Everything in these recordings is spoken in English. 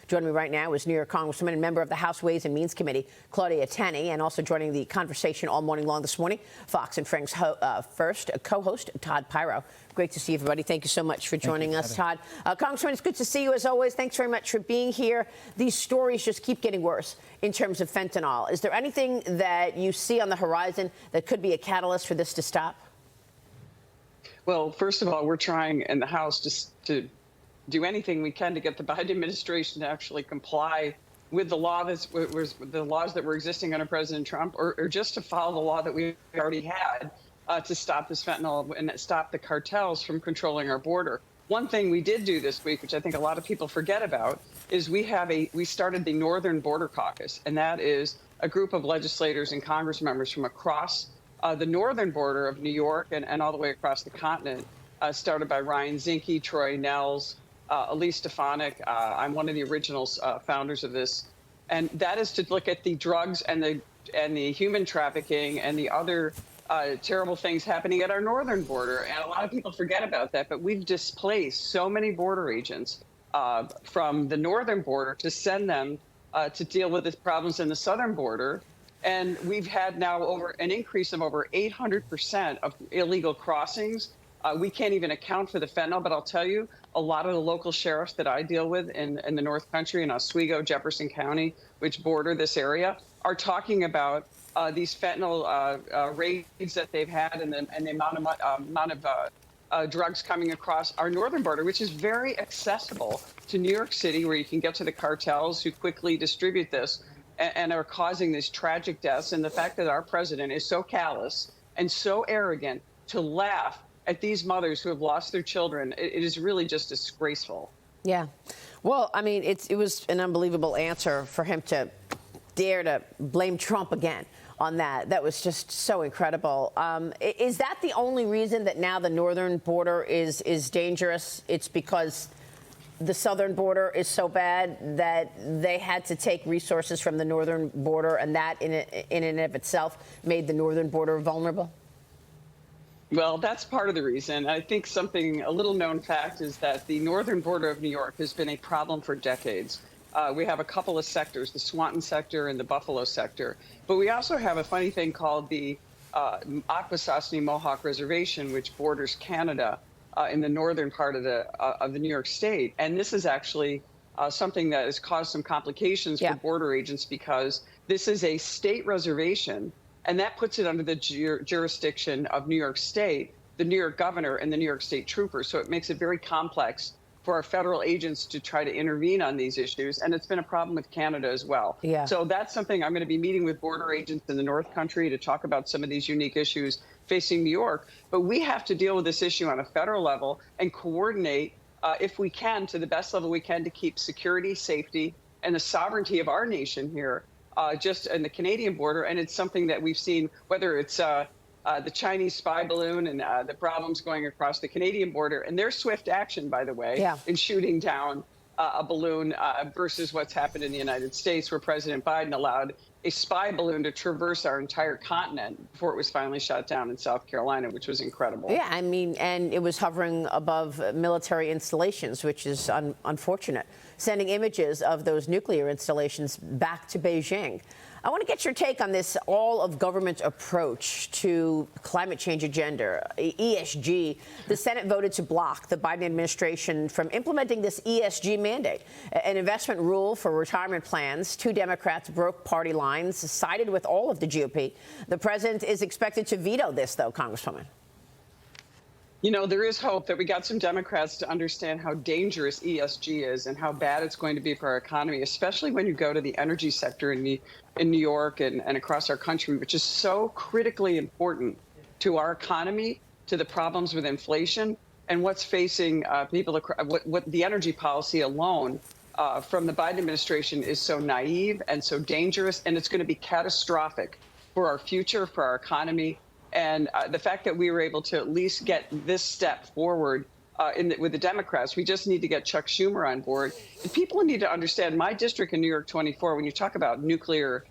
Joining me right now is New York Congresswoman and member of the House Ways and Means Committee, Claudia Tenney, and also joining the conversation all morning long this morning, Fox and Frank's first co-host, Todd Pyro. Great to see everybody. Thank you so much for joining us, Todd. Congressman, it's good to see you as always. Thanks very much for being here. These stories just keep getting worse in terms of fentanyl. Is there anything that you see on the horizon that could be a catalyst for this to stop? Well, first of all, we're trying in the House just to do anything we can to get the Biden administration to actually comply with the laws that were existing under President Trump, or just to follow the law that we already had to stop this fentanyl and stop the cartels from controlling our border. One thing we did do this week, which I think a lot of people forget about, is we started the Northern Border Caucus, and that is a group of legislators and Congress members from across the northern border of New York and all the way across the continent, started by Ryan Zinke, Troy Nehls, Elise Stefanik. I'm one of the original founders of this, and that is to look at the drugs and the human trafficking and the other terrible things happening at our northern border. And a lot of people forget about that, but we've displaced so many border agents from the northern border to send them to deal with the problems in the southern border. And we've had now an increase of over 800% of illegal crossings. We can't even account for the fentanyl, but I'll tell you, a lot of the local sheriffs that I deal with in the North Country, in Oswego, Jefferson County, which border this area, are talking about these fentanyl raids that they've had and the amount of drugs coming across our northern border, which is very accessible to New York City, where you can get to the cartels who quickly distribute this and are causing these tragic deaths. And the fact that our president is so callous and so arrogant to laugh at these mothers who have lost their children, it is really just disgraceful. Yeah. Well, I mean, it was an unbelievable answer for him to dare to blame Trump again on that. That was just so incredible. Is that the only reason that now the northern border is dangerous? It's because the southern border is so bad that they had to take resources from the northern border, and that in and of itself made the northern border vulnerable? Well, that's part of the reason. I think a little known fact is that the northern border of New York has been a problem for decades. We have a couple of sectors, the Swanton sector and the Buffalo sector. But we also have a funny thing called the Akwesasne Mohawk Reservation, which borders Canada in the northern part of the New York State. And this is actually something that has caused some complications for border agents, because this is a state reservation, and that puts it under the jurisdiction of New York State, the New York governor, and the New York State troopers. So it makes it very complex for our federal agents to try to intervene on these issues. And it's been a problem with Canada as well. Yeah. So that's something I'm going to be meeting with border agents in the North Country to talk about some of these unique issues facing New York. But we have to deal with this issue on a federal level and coordinate, if we can, to the best level we can, to keep security, safety, and the sovereignty of our nation here, just in the Canadian border. And it's something that we've seen, whether it's the Chinese spy balloon and the problems going across the Canadian border, and their swift action, by the way, in shooting down a balloon versus what's happened in the United States, where President Biden allowed a spy balloon to traverse our entire continent before it was finally shot down in South Carolina, which was incredible. Yeah, I mean, and it was hovering above military installations, which is unfortunate, sending images of those nuclear installations back to Beijing. I want to get your take on this all-of-government approach to climate change agenda, ESG. The Senate voted to block the Biden administration from implementing this ESG mandate, an investment rule for retirement plans. Two Democrats broke party lines, sided with all of the GOP. The president is expected to veto this, though, Congresswoman. You know, there is hope that we got some Democrats to understand how dangerous ESG is and how bad it's going to be for our economy, especially when you go to the energy sector in New York and across our country, which is so critically important to our economy, to the problems with inflation, and what's facing people. What the energy policy alone from the Biden administration is so naive and so dangerous, and it's going to be catastrophic for our future, for our economy. And the fact that we were able to at least get this step forward with the Democrats, we just need to get Chuck Schumer on board. And people need to understand, my district in New York 24, when you talk about nuclear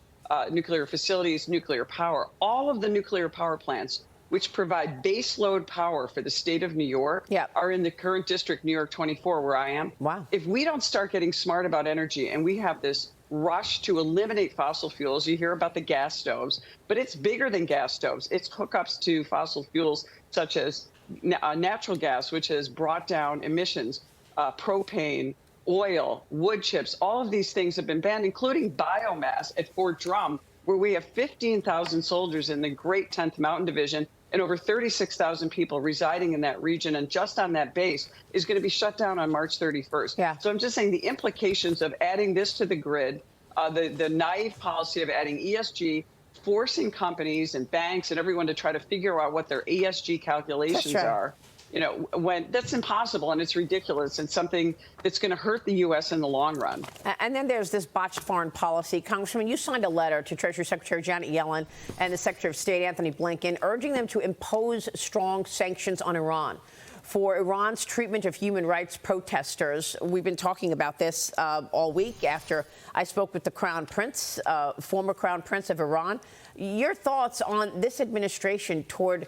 facilities, nuclear power, all of the nuclear power plants which provide baseload power for the state of New York, Yep. are in the current district, New York 24, where I am. Wow. If we don't start getting smart about energy and we have this rush to eliminate fossil fuels, you hear about the gas stoves, but it's bigger than gas stoves. It's hookups to fossil fuels such as natural gas, which has brought down emissions, propane, oil, wood chips. All of these things have been banned, including biomass at Fort Drum, where we have 15,000 soldiers in the Great 10th Mountain Division and over 36,000 people residing in that region. And just on that base is going to be shut down on March 31st. Yeah. So I'm just saying the implications of adding this to the grid, the naive policy of adding ESG, forcing companies and banks and everyone to try to figure out what their ESG calculations are. You know, when that's impossible and it's ridiculous and something that's going to hurt the U.S. in the long run. And then there's this botched foreign policy. Congressman, you signed a letter to Treasury Secretary Janet Yellen and the Secretary of State Anthony Blinken, urging them to impose strong sanctions on Iran for Iran's treatment of human rights protesters. We've been talking about this all week after I spoke with the Crown Prince, former Crown Prince of Iran. Your thoughts on this administration toward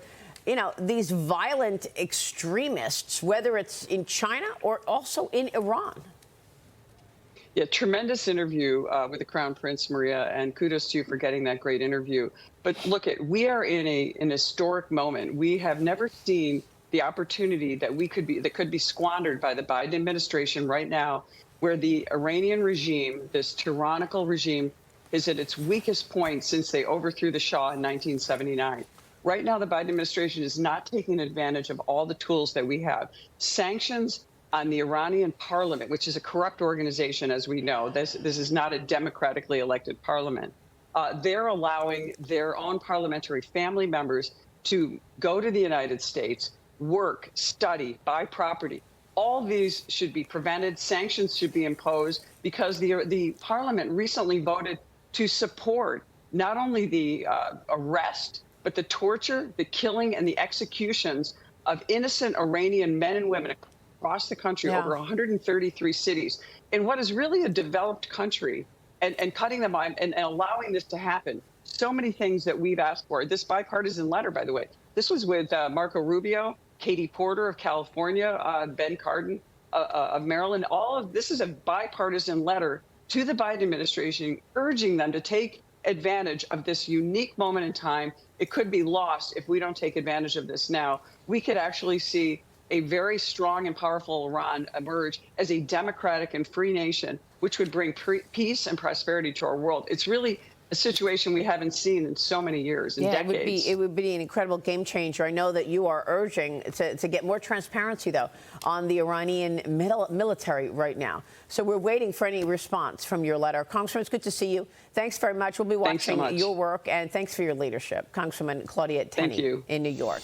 these violent extremists, whether it's in China or also in Iran? Yeah, tremendous interview with the Crown Prince, Maria, and kudos to you for getting that great interview. But look, we are in an historic moment. We have never seen the opportunity that could be squandered by the Biden administration right now, where the Iranian regime, this tyrannical regime, is at its weakest point since they overthrew the Shah in 1979. Right now, the Biden administration is not taking advantage of all the tools that we have. Sanctions on the Iranian parliament, which is a corrupt organization, as we know. This is not a democratically elected parliament. They're allowing their own parliamentary family members to go to the United States, work, study, buy property. All these should be prevented. Sanctions should be imposed because the parliament recently voted to support not only the arrest, but the torture, the killing, and the executions of innocent Iranian men and women across the country, over 133 cities, in what is really a developed country, and cutting them on and allowing this to happen. So many things that we've asked for. This bipartisan letter, by the way, this was with Marco Rubio, Katie Porter of California, Ben Cardin of Maryland. All of this is a bipartisan letter to the Biden administration, urging them to take advantage of this unique moment in time. It could be lost if we don't take advantage of this now. We could actually see a very strong and powerful Iran emerge as a democratic and free nation, which would bring peace and prosperity to our world. It's really a situation we haven't seen in so many years, in decades. It would be an incredible game changer. I know that you are urging to get more transparency, though, on the Iranian military right now. So we're waiting for any response from your letter. Congressman, it's good to see you. Thanks very much. We'll be watching your work, and thanks for your leadership. Congresswoman Claudia Tenney in New York.